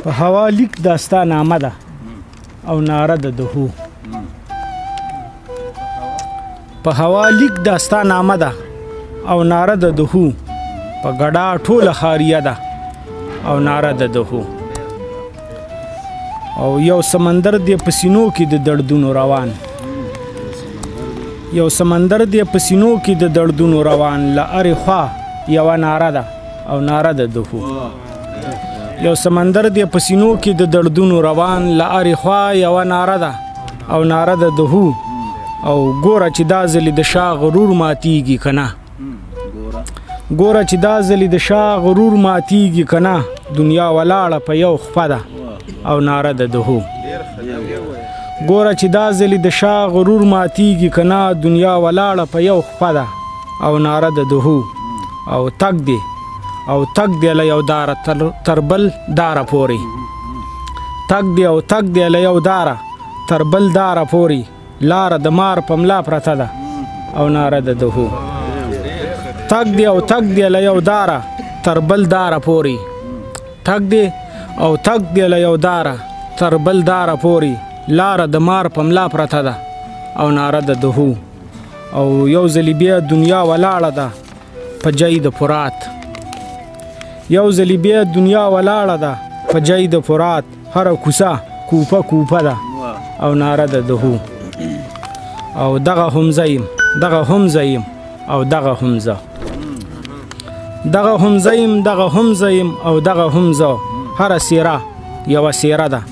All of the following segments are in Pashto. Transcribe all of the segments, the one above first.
په هوا لیک داستا نامه ده او ناره د دهو په هوا لیک داستا نامه ده او ناره د دهو په ګډا ټوله خاریه ده او ناره د دهو او یو سمندر دی په سینو کې د دردونو روان یو سمندر دی په سینو کې د دردونو روان لارې خوا یوه ناره ده او ناره د دهو یو سمندر دی په سینو کې د دردونو روان لارې خوا یوه ناره ده او ناره د دهو او ګوره چې دا ځلې د شا غرور ماتیږي که نه ګوره چې دا ځلې د شا غرور ماتیږي که نه دنیا ولاړه په یو خپه ده او ناره د دهو ګوره چې دا ځلې د شا غرور ماتیږي که نه دنیا ولاړه په یو خپه ده او ناره د دهو او تک دی له یو داره تر بل داره پورې تک دی له یو داره تر بل داره پورې لاره د مار په ملا پرته ده او ناره د دهو تک دی له یو داره تر بل داره پورې تک دی له یو داره تر بل داره پورې لاره د مار په ملا پرته ده او ناره د دهو او یو ځلې بیا دنیا ولاړه ده په جای د فرات یو ځلې بیا دنیا ولاړه ده په جای د فرات هره کوڅه کوپه ده او ناره د دهو او دغه هم زیم او دغه هم زه دغه هم زیم او دغه هم زه هره سیره یوه سیره ده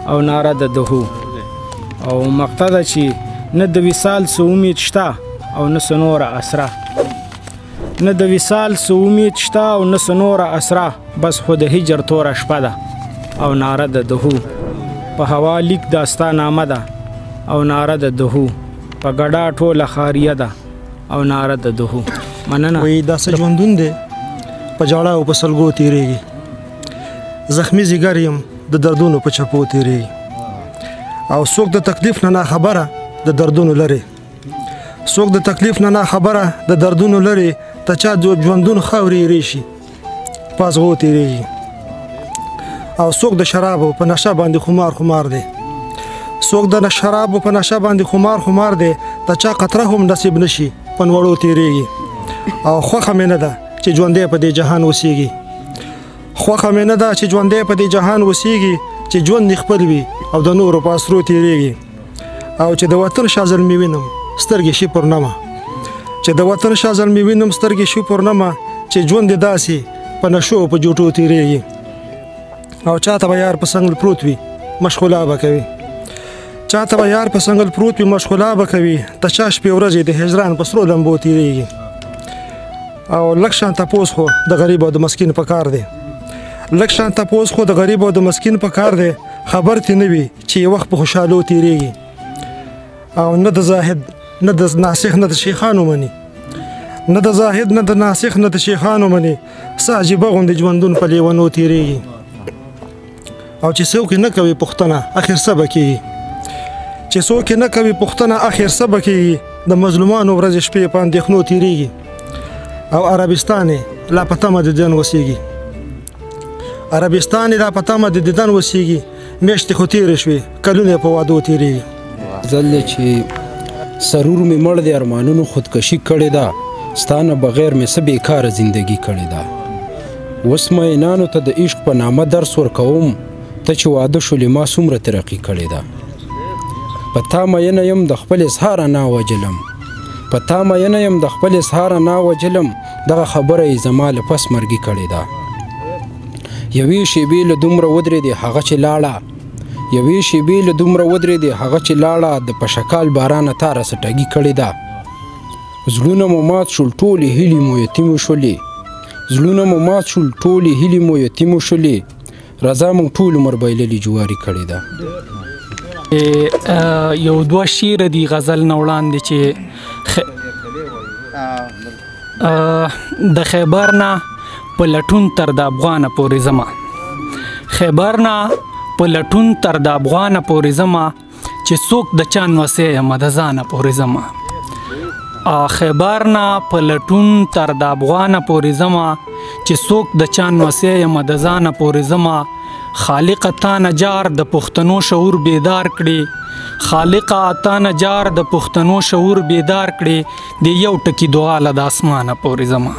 او ناره د دهو او مقطع ده چې نه د وصال څه امید شته او نه څه نوره اسره نه د وصال څه امید شته او نه څه نوره اسره بس خو د هجر توره شپه ده او ناره د دهو په هوا لیک داستا نامه ده او ناره د دهو په ګډا ټوله خاریه ده او ناره د دهو مننه وایي دا څه ژوندون دی په جاړه او په سلګو تېرېږي زخمي ځیګر یم د دردونو په چپو تېرېږي او څوک د تکلیف نه ناخبره د دردونو لرې څوک د تکلیف نه ناخبره د دردونو لرې ته چا ژوندون خاورې ریشي په ازغو تېرېږي او څوک د شرابو په نشه باندې خمار دی څوک د شرابو په نشه باندې خمار دی ته چا قطره هم نصیب نشي په نوړو تېرېږي او خوښه مې نه ده چې ژوندی په دې جهان اوسېږي خوښه مې نه ده چې ژوندی په دې جهان اوسېږي چې ژوند یې خپل وي او د نورو په اسرو تېرېږي او چې د وطن شا زلمي وینم سترګې شي پرنمه چې د وطن شا زلمي وینم سترګې شي پرنمه چې ژوند یې داسې په نشو په جوټو تېرېږي او چاته به یار په سنګل پروت وي مشغوله به کوي چاته به یار په سنګل پروت وي مشغوله به کوي ته چا شپې ورځې د هجران په سرو لمبو تېرېږي او لږ شان تپوس خو د غریب او د مسکین په کار دی لږ شان تپوس خو د غریب او د مسکین په کار دی خبر تې نه وي چې یو وخت په خوشحالو تېرېږي او نه د زاهد نه د ناسخ نه د شیخانو مني نه د زاهد نه د ناسخ نه د شیخانو مني څه عجیبه غوندې ژوندون په لیونو تېرېږي او چې څوک نه کوي پوښتنه اخر څه به کېږي چې څوک نه کوي پوښتنه اخر څه به کېږي د مظلومانو ورځې شپې په اندېښنو تېرېږي او عربستان لا په تمه د دیدن اوسېږي عربستان لا په تمه د دیدن اوسېږي میاشتې خو تېرې شوې کلونه په وادو تېرېږي غزل دی چې سرور مې مړ دی ارمانونو خودکشي کړې ده ستا نه بغیر مې څه بېکاره زندګي کړې ده اوس مینانو ته د عشق په نامه درس ورکوم ته چې واده شولې ما څومره ترقي کړې ده په تا مینه یم د خپل اظهاره نه وجلم په تا مینه یم د خپل اظهاره نه وجلم دغه خبره یې زما له پس مرګي کړې ده یوې شېبې له دومره ودرېدې هغه چې لاړه یوې شېبې له دومره ودرېدې هغه چې لاړه د پشکال بارانه تا راسه ټګي کړې ده زړونه مو مات شول ټولې هیلې مو یتیمو شولې زړونه مو مات شول ټولې هیلې مو یتیمو شولې رضا موږ ټول عمر بایللې جواري کړې ده یو دوه شعر دي غزل نه وړاندې چې د خیبر نه په لټون تر د افغانه پورې ځمه خیبر نه په لټون تر د افغانه پورې ځمه چې څوک د چا نوسې یم د ځانه پورې ځمه خیبر نه په لټون تر د افغانه پورې ځمه چې څوک د چا نوسې یم د ځانه پورې ځمه خالق تا نجار د پښتنو شعور بیدار کړي خالق تا نجار د پښتنو شعور بیدار کړي د یو ټکی دعا له د اسمانه پورې زما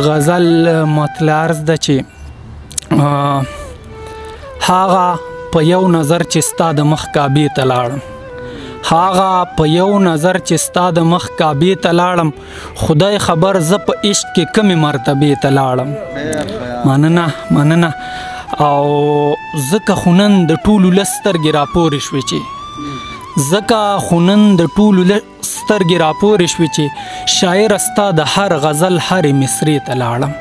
غزل مطلع عرض ده چې هغه په یو نظر چې ستا د مخ کعبې ته لاړم هغه په یو نظر چې ستا د مخ کعبې ته لاړم خدای خبر زه په عشق کې کمې مرتبې ته لاړم مننه او ځکه خو نن د ټولو لس سترګې راپورې شوې چې ځکه خو نن د ټولو سترګې راپورې شوې چې شاعره ستا د هر غزل هرې مصرې ته لاړم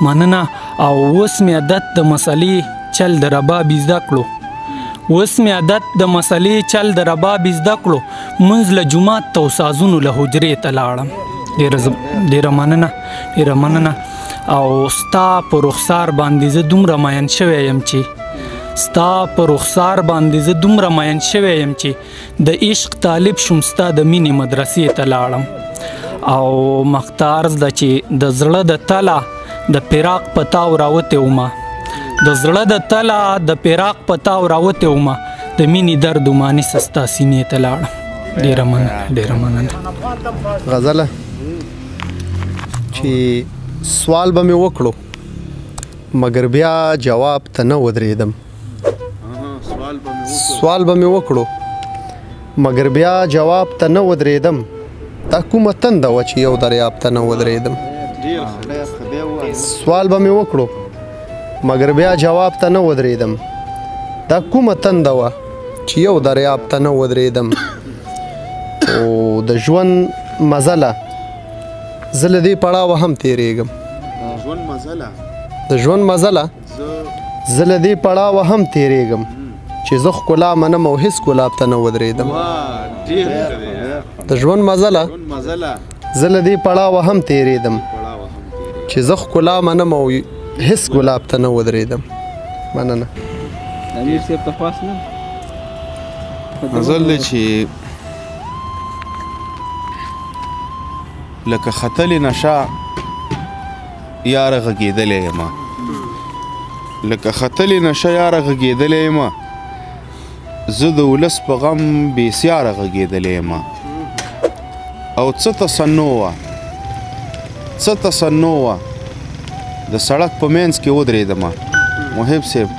مننه او اوس مې عادت د مسلې چل د ربابي زده کړو اوس مې عادت د مسلې چل د ربابي زده کړو منځ له جومات ته او سازونو له حجرې ته لاړم ډېره مننه او ستا په رخسار باندې زه دومره مین شوی یم چې ستا په رخسار باندې زه دومره مین شوی یم چې د عشق طالب شوم ستا د مینې مدرسې ته لاړم او مخته عرض ده چې د زړه د تله د فراق په تاو راوتې ومه د زړه د تله د فراق په تاو راوتې ومه د مینې درد وماني سستا سینې ته لاړم ډېره مننه غزله چې سوال به مې وکړو مګر بیا جواب ته نه ودرېدم سوال به مې وکړو مګر بیا جواب ته نه ودرېدم دا کومه تنده وه چې یو دریاب ته نه ودرېدم سوال به مې وکړو مګر بیا جواب ته نه ودرېدم دا کومه تنده وه چې یو دریاب ته نه ودرېدم او د ژوند مزله زه له دې پړاوه هم تېرېږم د ژوند مزله زه له دې پړاوه هم تېرېږم چې زه ښکلا منم او هېڅ ګلاب ته نه ودرېدم د ژوند مزله زه له دې پړاوه هم تېرېدم چې زه ښکلا منم او هېڅ ګلاب ته نه ودرېدم مننه غزل دی چې لکه ختلې نشه یاره غږېدلی یمه لکه ختلې نشه یاره غږېدلی یمه زه د ولس په غم بېسیاره غږېدلی یمه او څه تصنع وه څه تصنع وه د سړک په منځ کې ودرېدمه محب صاحب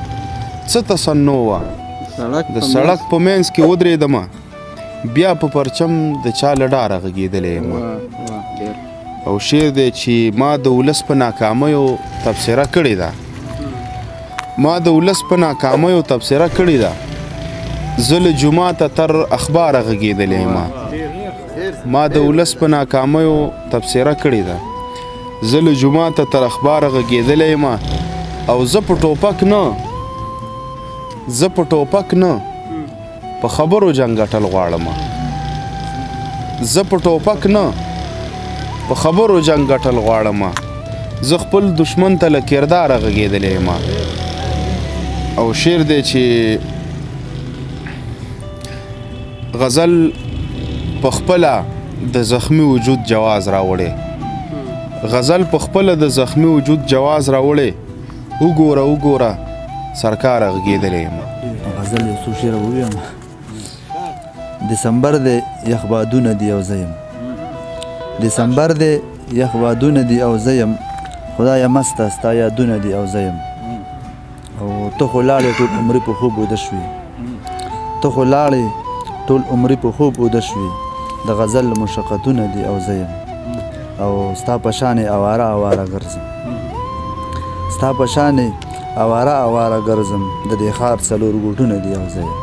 څه تصنع وه د سړک په منځ کې ودرېدمه بیا په پرچم د چا له ډاره غږېدلی یمه او شعر دی چې ما د ولس په ناکامیو تبصره کړې ده ما د ولس په ناکامیو تبصره کړې ده زه له جوماته تر اخباره غږېدلی یم ما د ولس په ناکامیو تبصره کړې ده زه له جوماته تر اخباره غږېدلی یم او زه په ټوپک نه په خبرو جنګ ګټل غواړم زه په ټوپک نه په خبرو جنګ ګټل غواړم زه خپل دشمن ته له کرداره غږېدلی یم او شعر دی چې غزل په خپله د زخمی وجود جواز راوړی غزل په خپله د زخمی وجود جواز راوړی وګوره سرکاره غږېدلی یم غزل یو څو شعره وویم دسمبر دی یخ بادونه دي او زه یم دسمبر دی یخ بادونه دي او زه یم خدایه مسته ستا یادونه دي او زه یم او ته خو لاړې ټول عمري په خوب وده شوې ته خو لاړې ټول عمري په خوب وده شوې د غزل مشقتونه دي او زه یم او ستا په شانې اواره ګرځم ستا په شانې اواره ګرځم د دې ښار څلور ګوټونه دي او زه یم